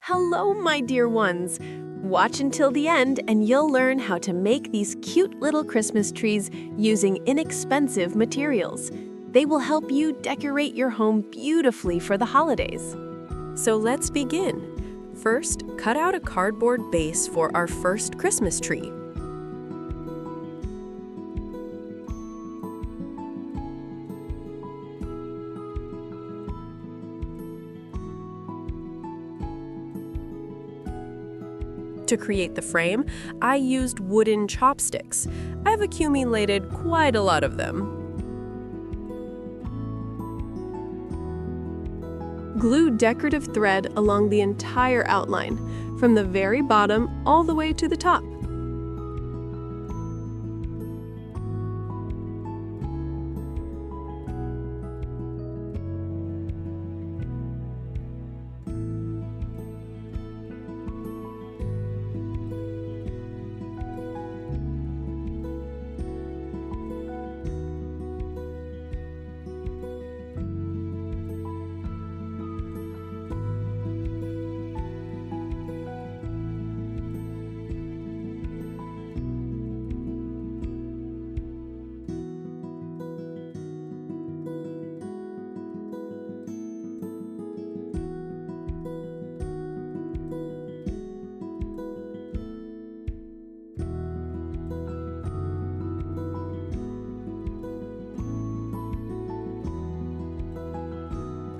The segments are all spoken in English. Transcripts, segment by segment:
Hello, my dear ones! Watch until the end and you'll learn how to make these cute little Christmas trees using inexpensive materials. They will help you decorate your home beautifully for the holidays. So let's begin. First, cut out a cardboard base for our first Christmas tree. To create the frame, I used wooden chopsticks. I've accumulated quite a lot of them. Glue decorative thread along the entire outline, from the very bottom all the way to the top.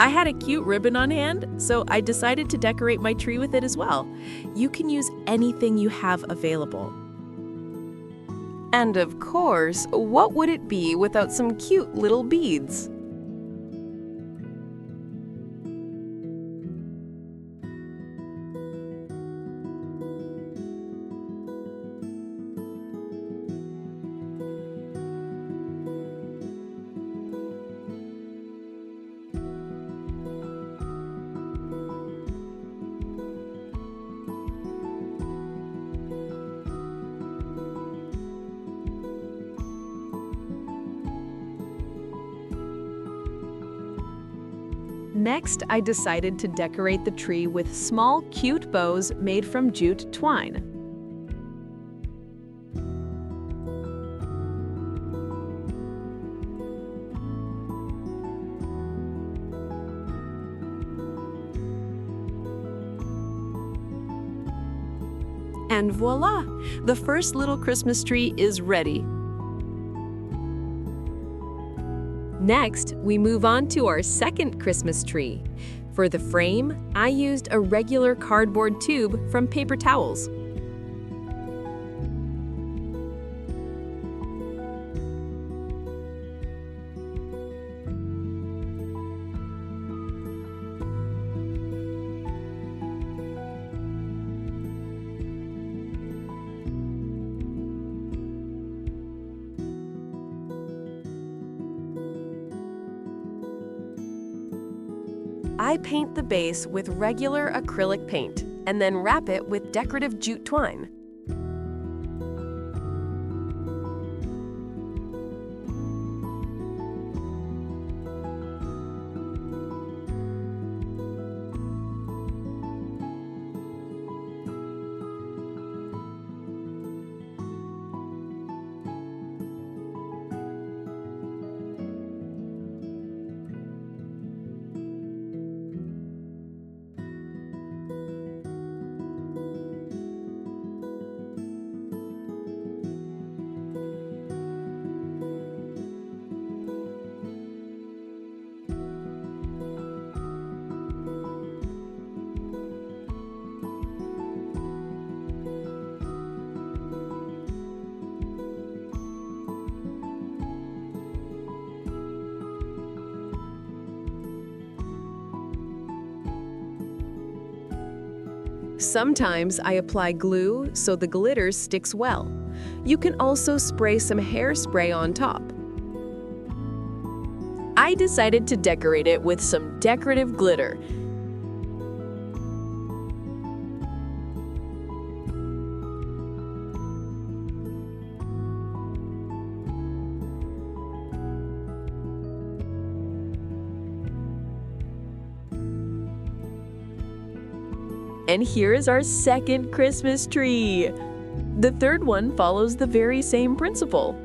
I had a cute ribbon on hand, so I decided to decorate my tree with it as well. You can use anything you have available. And of course, what would it be without some cute little beads? Next, I decided to decorate the tree with small, cute bows made from jute twine. And voila! The first little Christmas tree is ready. Next, we move on to our second Christmas tree. For the frame, I used a regular cardboard tube from paper towels. I paint the base with regular acrylic paint and then wrap it with decorative jute twine. Sometimes I apply glue so the glitter sticks well. You can also spray some hairspray on top. I decided to decorate it with some decorative glitter. And here is our second Christmas tree. The third one follows the very same principle.